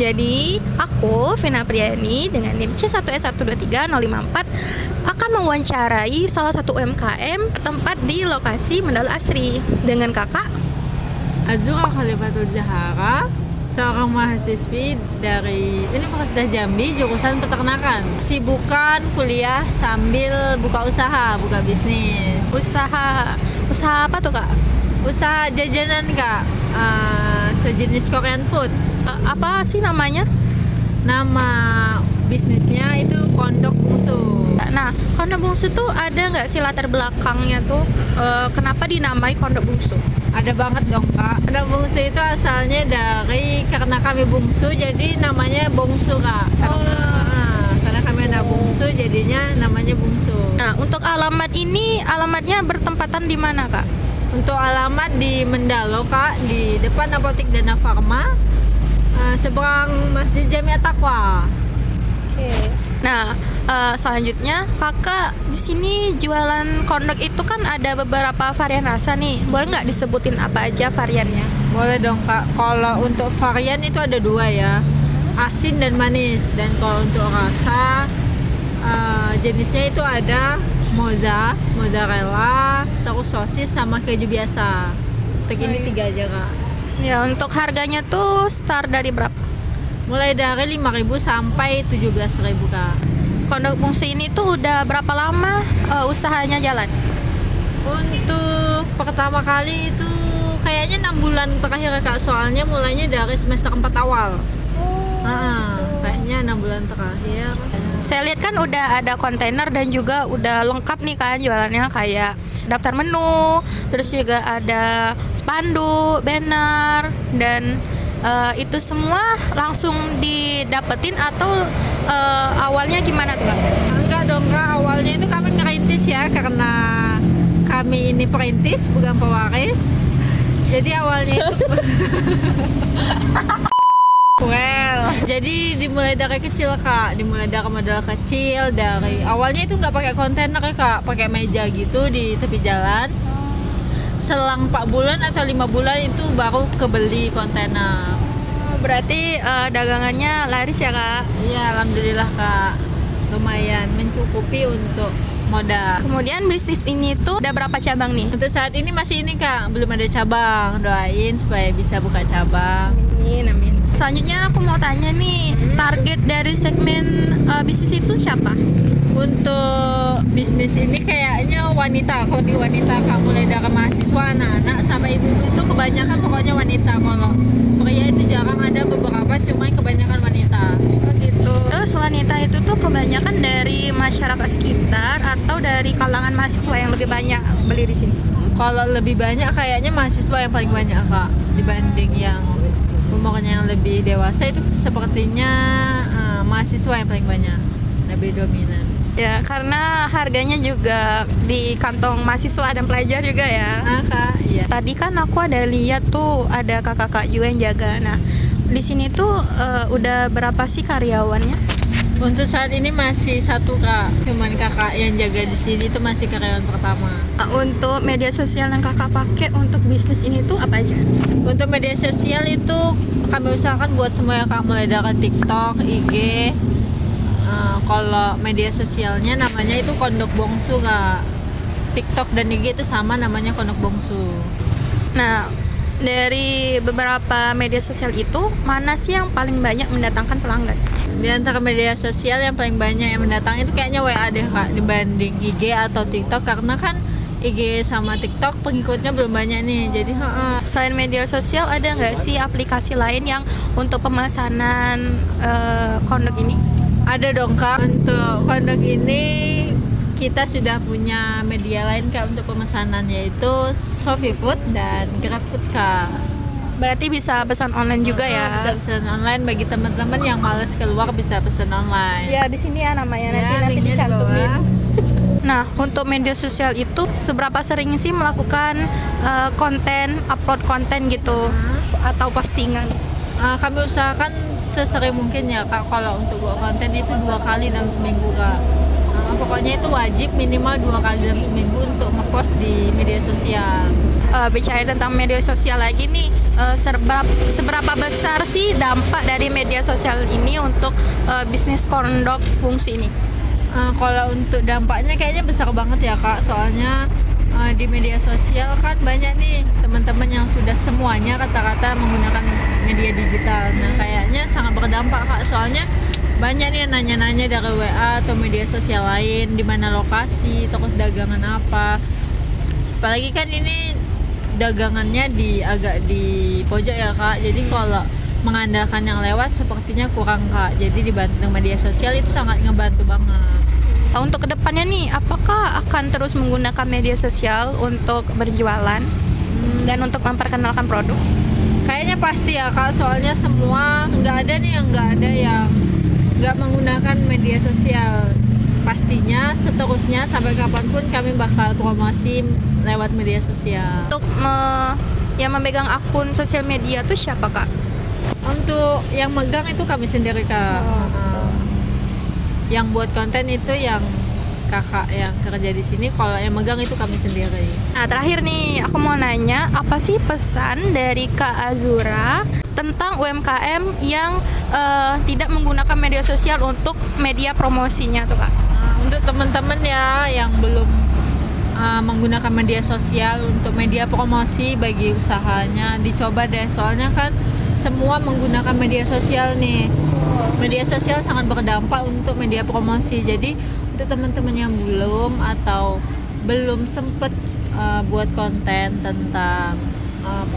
Jadi, aku, Vena Priani, dengan NIM C1S123-054 akan mewawancarai salah satu UMKM tempat di lokasi Mandala Asri dengan kakak Azura Khalifatul Zahara, seorang mahasiswi dari Universitas Jambi, jurusan peternakan. Sibukan kuliah sambil buka usaha, buka bisnis. Usaha apa tuh, Kak? Usaha jajanan, Kak. Sejenis Korean food. Apa sih namanya? Nama bisnisnya itu Kondok Bungsu. Nah, Kondok Bungsu tuh ada nggak sih latar belakangnya tuh? Kenapa dinamai Kondok Bungsu? Ada banget dong, Kak. Kondok Bungsu itu asalnya karena kami bungsu, jadi namanya Bungsu, Kak. Karena kami anak bungsu, jadinya namanya Bungsu. Nah, untuk alamat ini, alamatnya bertempatan di mana, Kak? Untuk alamat di Mendalo, Kak, di depan apotek Dana Farma, seberang Masjid Jamiat Taqwa. Oke. Nah, selanjutnya kakak di sini jualan kondok itu kan ada beberapa varian rasa nih. Boleh nggak disebutin apa aja variannya? Boleh dong, Kak. Kalau untuk varian itu ada dua ya, asin dan manis. Dan kalau untuk rasa, jenisnya itu ada mozzarella, terus sosis sama keju biasa. Untuk ini 3 aja, Kak. Ya, untuk harganya tuh start dari berapa? Mulai dari 5.000 sampai 17.000, Kak. Kondok Bungsu ini tuh udah berapa lama usahanya jalan? Untuk pertama kali itu kayaknya 6 bulan terakhir, Kak. Soalnya mulainya dari semester 4 awal. Kayaknya 6 bulan terakhir. Saya lihat kan udah ada kontainer dan juga udah lengkap nih kan jualannya, kayak daftar menu, terus juga ada spanduk, banner, dan itu semua langsung didapetin atau awalnya gimana tuh, Kak? Enggak dong, Kak. Awalnya itu kami ngerintis ya, karena kami ini perintis bukan pewaris. Jadi awalnya itu jadi dimulai dari kecil, Kak. Dimulai dari modal kecil, dari awalnya itu nggak pakai kontainer ya, Kak, pakai meja gitu di tepi jalan. Selang 4 bulan atau 5 bulan itu baru kebeli kontainer. Berarti dagangannya laris ya, Kak? Iya, alhamdulillah, Kak. Lumayan mencukupi untuk modal. Kemudian bisnis ini tuh ada berapa cabang nih? Untuk saat ini masih ini, Kak, belum ada cabang. Doain supaya bisa buka cabang. Amin. Selanjutnya aku mau tanya nih, target dari segmen bisnis itu siapa? Untuk bisnis ini kayaknya wanita, lebih wanita, Kak. Mulai dari mahasiswa, anak-anak, sampai ibu-ibu itu kebanyakan pokoknya wanita. Kalau pria itu jarang, ada beberapa, cuman kebanyakan wanita. Oh gitu. Terus wanita itu tuh kebanyakan dari masyarakat sekitar atau dari kalangan mahasiswa yang lebih banyak beli di sini? Kalau lebih banyak kayaknya mahasiswa yang paling banyak, Kak, dibanding yang umurnya yang lebih dewasa. Itu sepertinya mahasiswa yang paling banyak, lebih dominan. Ya, karena harganya juga di kantong mahasiswa dan pelajar juga ya. Kak, iya. Tadi kan aku ada lihat tuh ada kakak-kakak juga yang jaga. Nah, di sini tuh udah berapa sih karyawannya? Untuk saat ini masih 1, Kak. Cuman kakak yang jaga di sini tuh masih karyawan pertama. Untuk media sosial yang kakak pakai untuk bisnis ini tuh apa aja? Untuk media sosial itu kami usahakan buat semua ya, Kak. Mulai dari TikTok, IG. Kalau media sosialnya namanya itu Kondok Bungsu, Kak. TikTok dan IG itu sama, namanya Kondok Bungsu. Nah, dari beberapa media sosial itu mana sih yang paling banyak mendatangkan pelanggan? Di antara media sosial yang paling banyak yang mendatang itu kayaknya WA deh, Kak, dibanding IG atau TikTok, karena kan IG sama TikTok pengikutnya belum banyak nih. Jadi selain media sosial ada nggak sih aplikasi lain yang untuk pemesanan kondok ini? Ada dong, Kak. Untuk kondok ini kita sudah punya media lain, Kak, untuk pemesanan, yaitu Shopee Food dan GrabFood, Kak. Berarti bisa pesan online juga ya? Bisa pesan online bagi teman-teman yang malas keluar, bisa pesan online. Ya, di sini ya namanya, Ya, nanti linknya dicantumin. di Nah, untuk media sosial itu seberapa sering sih melakukan upload konten gitu atau postingan? Kami usahakan sesering mungkin ya, Kak. Kalau untuk buat konten itu 2 kali dalam seminggu, Kak. Pokoknya itu wajib minimal 2 kali dalam seminggu untuk ngepost di media sosial. Bicara tentang media sosial lagi nih, seberapa besar sih dampak dari media sosial ini untuk bisnis corn dog fungsi ini? Kalau untuk dampaknya kayaknya besar banget ya Kak, soalnya di media sosial kan banyak nih teman-teman yang sudah semuanya kata-kata menggunakan media digital. Nah kayaknya sangat berdampak Kak, soalnya banyak nih nanya-nanya dari WA atau media sosial lain di mana lokasi, terus dagangan apa. Apalagi kan ini dagangannya agak di pojok ya Kak. Jadi kalau mengandalkan yang lewat sepertinya kurang Kak. Jadi dibantu dengan media sosial itu sangat ngebantu banget. Untuk kedepannya nih, apakah akan terus menggunakan media sosial untuk berjualan dan untuk memperkenalkan produk? Kayaknya pasti ya Kak, soalnya semua nggak ada yang nggak menggunakan media sosial. Pastinya seterusnya sampai kapanpun kami bakal promosi lewat media sosial. Untuk yang memegang akun sosial media tuh siapa Kak? Untuk yang megang itu kami sendiri Kak. Yang buat konten itu yang kakak yang kerja di sini, kalau yang megang itu kami sendiri. Nah terakhir nih, aku mau nanya, apa sih pesan dari Kak Azura tentang UMKM yang tidak menggunakan media sosial untuk media promosinya tuh Kak? Untuk teman-teman ya yang belum menggunakan media sosial untuk media promosi bagi usahanya, dicoba deh, soalnya kan semua menggunakan media sosial nih. Media sosial sangat berdampak untuk media promosi. Jadi untuk teman-teman yang belum sempet buat konten tentang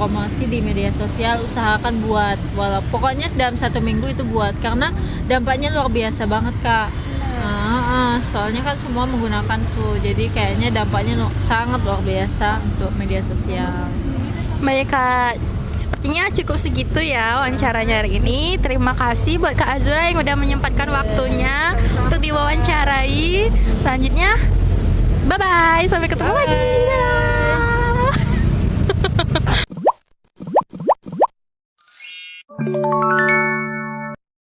promosi di media sosial, usahakan buat, pokoknya dalam 1 minggu itu buat, karena dampaknya luar biasa banget Kak. Soalnya kan semua menggunakan tuh, jadi kayaknya dampaknya sangat luar biasa untuk media sosial. Baik Kak, sepertinya cukup segitu ya wawancaranya hari ini. Terima kasih buat Kak Azura yang udah menyempatkan waktunya untuk diwawancarai. Selanjutnya, bye-bye, sampai ketemu lagi. Dadah.